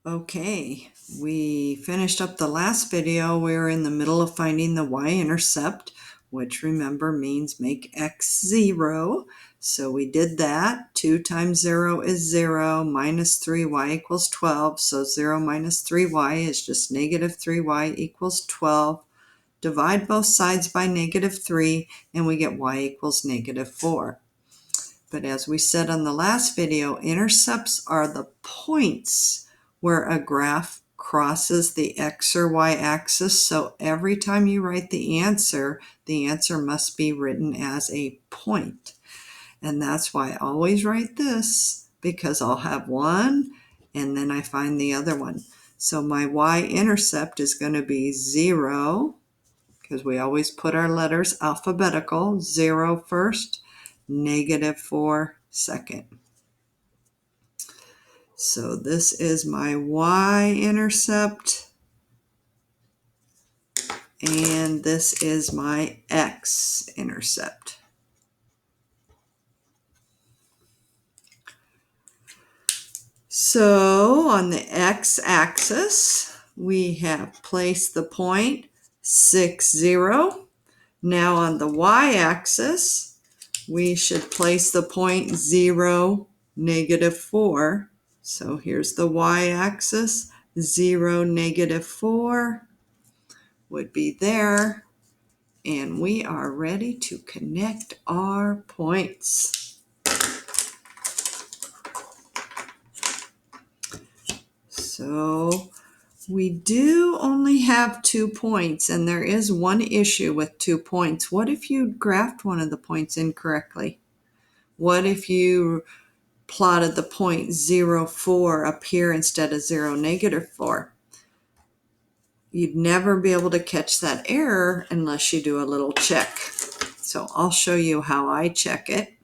Okay, we finished up the last video. We were in the middle of finding the y-intercept, which remember means make x 0. So we did that. 2 times 0 is 0, minus 3y equals 12. So 0 minus 3y is just negative 3y equals 12. Divide both sides by negative 3, and we get y equals negative 4. But as we said on the last video, intercepts are the points where a graph crosses the x or y axis. So every time you write the answer must be written as a point. And that's why I always write this, because I'll have one and then I find the other one. So my y-intercept is going to be 0, because we always put our letters alphabetical, 0 first, negative 4 second. So this is my y-intercept, and this is my x-intercept. So on the x-axis, we have placed the point 6, 0. Now on the y-axis, we should place the point 0, negative 4. So here's the y-axis, 0, negative 4 would be there. And we are ready to connect our points. So we do only have 2 points, and there is one issue with 2 points. What if you graphed one of the points incorrectly? What if you plotted the point 0, 4 up here instead of 0, negative 4? You'd never be able to catch that error unless you do a little check. So I'll show you how I check it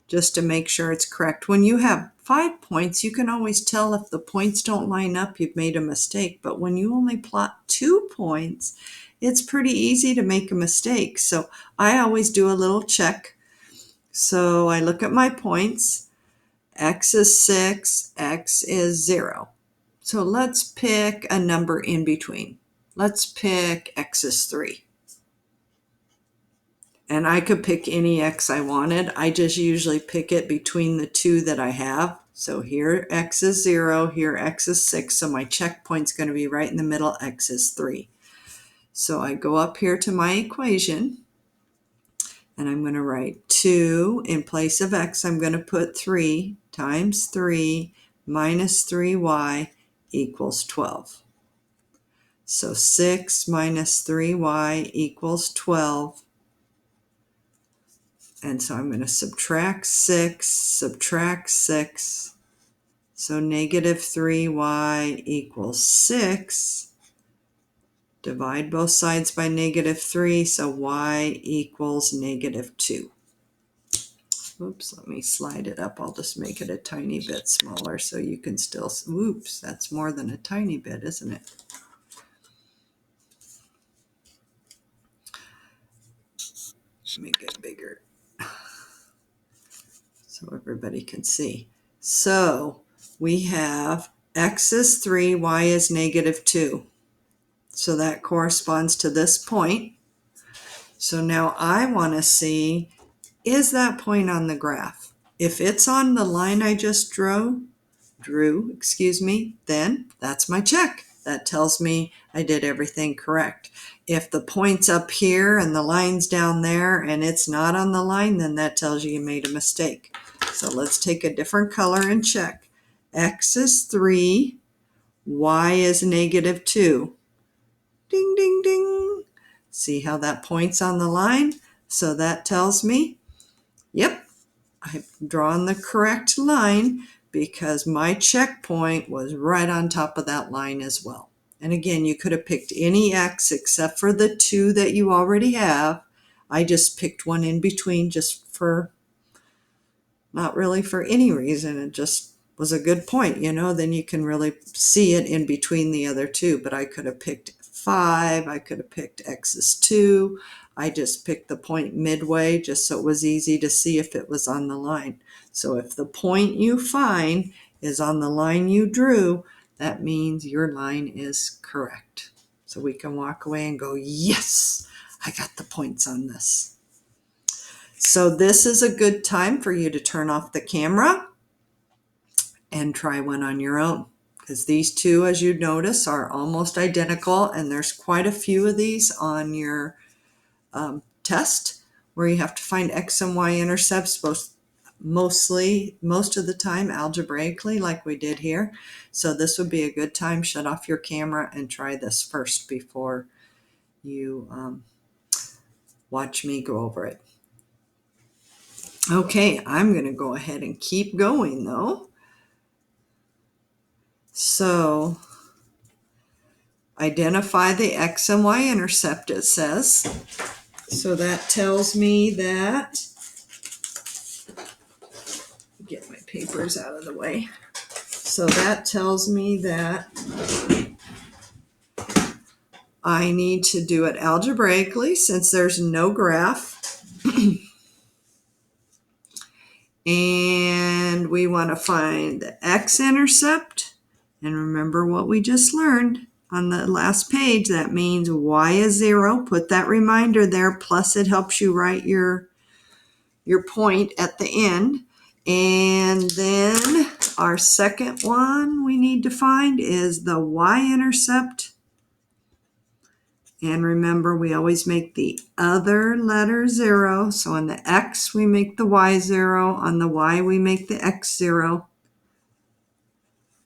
just to make sure it's correct. When you have 5 points, you can always tell if the points don't line up, you've made a mistake. But when you only plot 2 points, it's pretty easy to make a mistake. So I always do a little check. So I look at my points. X is 6, X is 0. So let's pick a number in between. Let's pick X is 3. And I could pick any X I wanted. I just usually pick it between the 2 that I have. So here X is 0, here X is 6. So my checkpoint's going to be right in the middle, X is 3. So I go up here to my equation, and I'm going to write 2 in place of X. I'm going to put 3 times 3 minus 3y equals 12. So 6 minus 3y equals 12. And so I'm going to subtract 6, subtract 6. So negative 3y equals 6. Divide both sides by negative 3, so y equals negative 2. Oops, let me slide it up. I'll just make it a tiny bit smaller so you can still, oops, that's more than a tiny bit, isn't it? Make it bigger so everybody can see. So we have X is 3, Y is negative 2. So that corresponds to this point. So now I want to see, is that point on the graph? If it's on the line I just drew, then that's my check. That tells me I did everything correct. If the point's up here and the line's down there and it's not on the line, then that tells you made a mistake. So let's take a different color and check. X is 3, Y is negative 2. Ding, ding, ding. See how that point's on the line? So that tells me, yep, I've drawn the correct line because my checkpoint was right on top of that line as well. And again, you could have picked any X except for the 2 that you already have. I just picked one in between just for, not really for any reason. It just was a good point, then you can really see it in between the other 2. But I could have picked 5, I could have picked X is 2. I just picked the point midway just so it was easy to see if it was on the line. So if the point you find is on the line you drew, that means your line is correct. So we can walk away and go, yes, I got the points on this. So this is a good time for you to turn off the camera and try one on your own. Because these two, as you notice, are almost identical, and there's quite a few of these on your test where you have to find X and Y intercepts, most of the time algebraically, like we did here. So this would be a good time. Shut off your camera and try this first before you watch me go over it. Okay, I'm going to go ahead and keep going though. So identify the X and Y intercept, it says. So that tells me that, get my papers out of the way. So that tells me that I need to do it algebraically since there's no graph. And we want to find the x-intercept. And remember what we just learned on the last page. That means y is 0. Put that reminder there. Plus it helps you write your point at the end. And then our second one we need to find is the y-intercept. And remember, we always make the other letter 0. So on the x, we make the y 0. On the y, we make the x 0.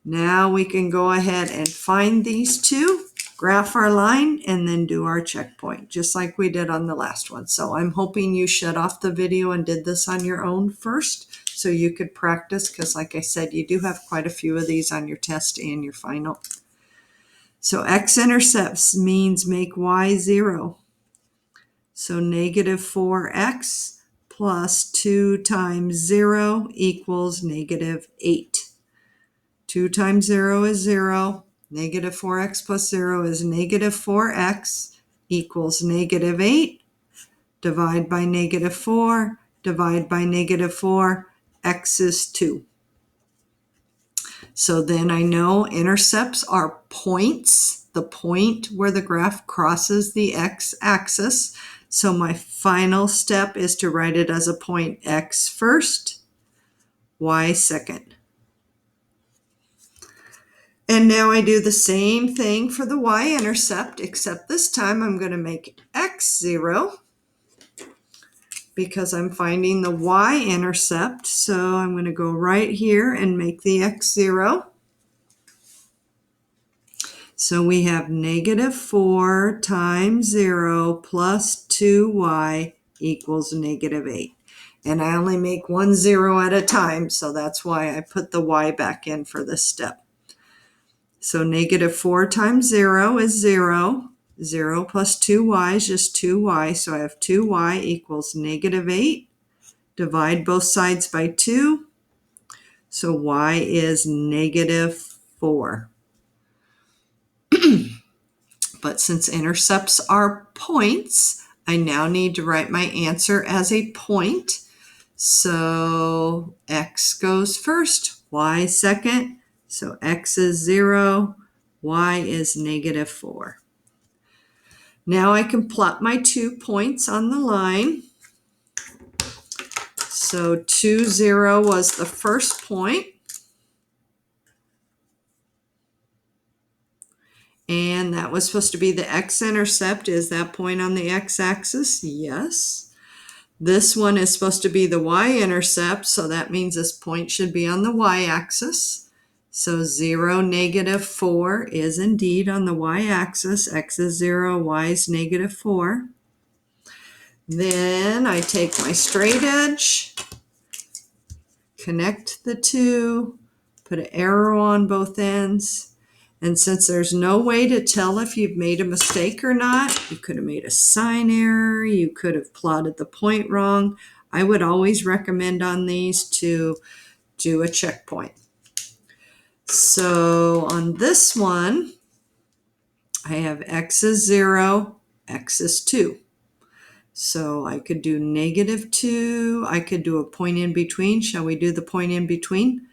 Now we can go ahead and find these two, graph our line, and then do our checkpoint, just like we did on the last one. So I'm hoping you shut off the video and did this on your own first so you could practice, because like I said, you do have quite a few of these on your test and your final. So x-intercepts means make y 0. So negative 4x plus 2 times 0 equals negative 8. 2 times 0 is 0. Negative 4x plus 0 is negative 4x equals negative 8. Divide by negative 4. Divide by negative 4. X is 2. So then I know intercepts are points, the point where the graph crosses the x-axis. So my final step is to write it as a point x first, y second. And now I do the same thing for the y-intercept, except this time I'm going to make x 0 because I'm finding the y-intercept. So I'm going to go right here and make the x 0. So we have negative 4 times 0 plus 2y equals negative 8. And I only make one 0 at a time, so that's why I put the y back in for this step. So negative 4 times 0 is 0. 0 plus 2y is just 2y, so I have 2y equals negative 8. Divide both sides by 2. So y is negative 4. But since intercepts are points, I now need to write my answer as a point. So x goes first, y second. So x is 0, y is negative 4. Now I can plot my 2 points on the line. So 2, 0 was the first point. And that was supposed to be the x-intercept. Is that point on the x-axis? Yes. This one is supposed to be the y-intercept, so that means this point should be on the y-axis. So 0, negative 4 is indeed on the y-axis. X is 0, y is negative 4. Then I take my straight edge, connect the two, put an arrow on both ends. And since there's no way to tell if you've made a mistake or not, you could have made a sign error, you could have plotted the point wrong. I would always recommend on these to do a checkpoint. So on this one, I have x is 0, x is 2. So I could do negative 2. I could do a point in between. Shall we do the point in between?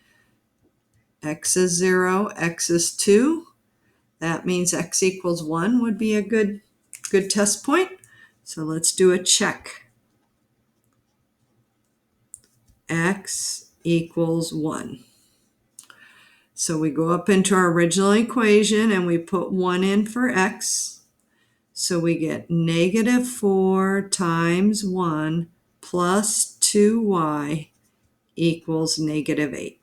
X is 0, X is 2. That means X equals 1 would be a good test point. So let's do a check. X equals 1. So we go up into our original equation and we put 1 in for X. So we get negative 4 times 1 plus 2y equals negative 8.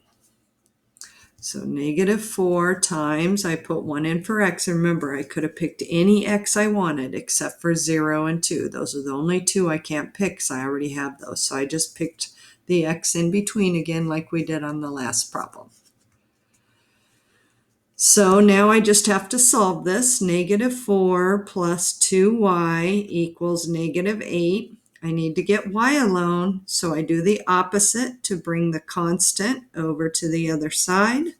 So negative 4 times, I put 1 in for X. And remember, I could have picked any X I wanted except for 0 and 2. Those are the only two I can't pick because I already have those. So I just picked the X in between again like we did on the last problem. So now I just have to solve this. Negative 4 plus 2y equals negative 8. I need to get y alone, so I do the opposite to bring the constant over to the other side.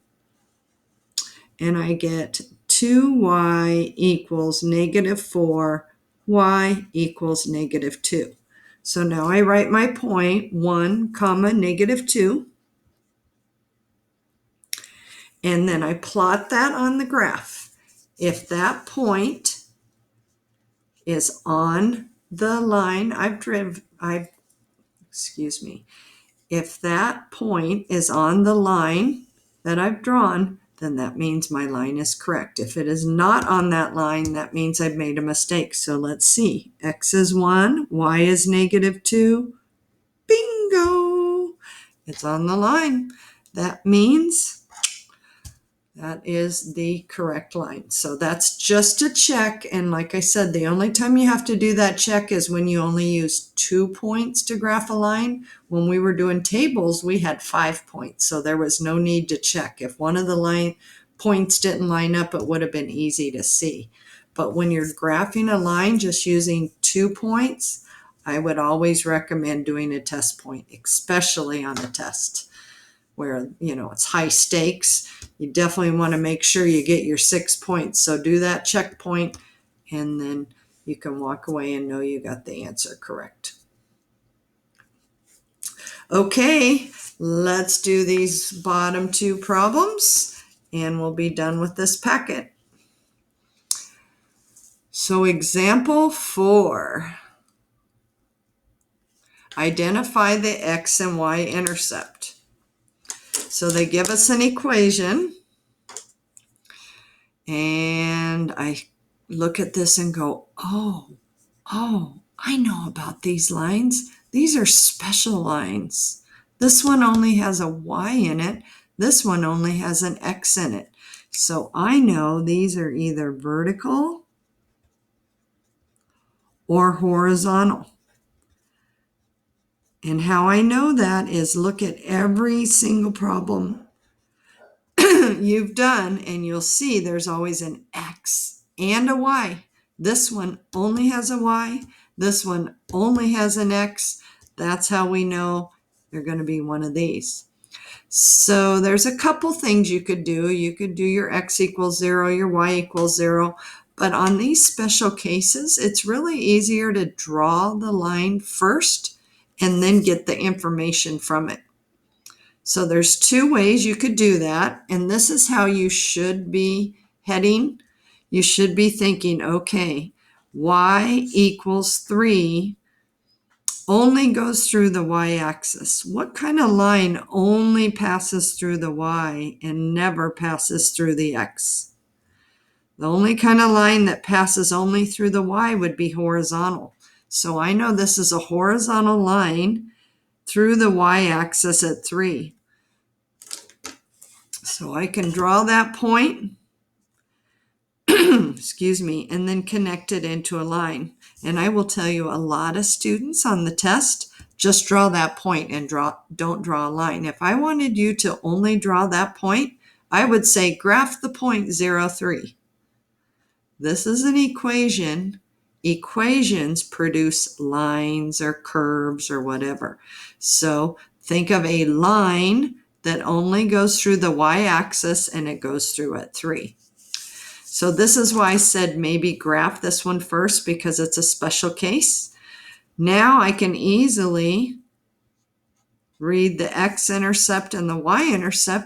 And I get 2y equals negative 4, y equals negative 2. So now I write my point, 1 comma negative 2. And then I plot that on the graph. If that point is on the line if that point is on the line that I've drawn, then that means my line is correct. If it is not on that line, that means I've made a mistake. So let's see. X is 1, y is negative 2. Bingo! It's on the line. That means that is the correct line. So that's just a check. And like I said, the only time you have to do that check is when you only use 2 points to graph a line. When we were doing tables, we had 5 points. So there was no need to check. If one of the line points didn't line up, it would have been easy to see. But when you're graphing a line just using 2 points, I would always recommend doing a test point, especially on a test where, it's high stakes. You definitely want to make sure you get your 6 points. So do that checkpoint, and then you can walk away and know you got the answer correct. Okay, let's do these bottom 2 problems, and we'll be done with this packet. So example 4. Identify the X and Y intercept. So they give us an equation, and I look at this and go, oh, I know about these lines. These are special lines. This one only has a y in it. This one only has an x in it. So I know these are either vertical or horizontal. And how I know that is look at every single problem you've done, and you'll see there's always an X and a Y. This one only has a Y. This one only has an X. That's how we know they're going to be one of these. So there's a couple things you could do. You could do your X equals 0, your Y equals 0. But on these special cases, it's really easier to draw the line first and then get the information from it. So there's 2 ways you could do that, and this is how you should be heading. You should be thinking, okay, y equals 3 only goes through the y-axis. What kind of line only passes through the y and never passes through the x? The only kind of line that passes only through the y would be horizontal. So I know this is a horizontal line through the y-axis at 3. So I can draw that point, and then connect it into a line. And I will tell you, a lot of students on the test just draw that point and don't draw a line. If I wanted you to only draw that point, I would say graph the point 0, 3. This is an equation. Equations produce lines or curves or whatever. So think of a line that only goes through the y-axis, and it goes through at 3. So this is why I said maybe graph this one first, because it's a special case. Now I can easily read the x-intercept and the y-intercept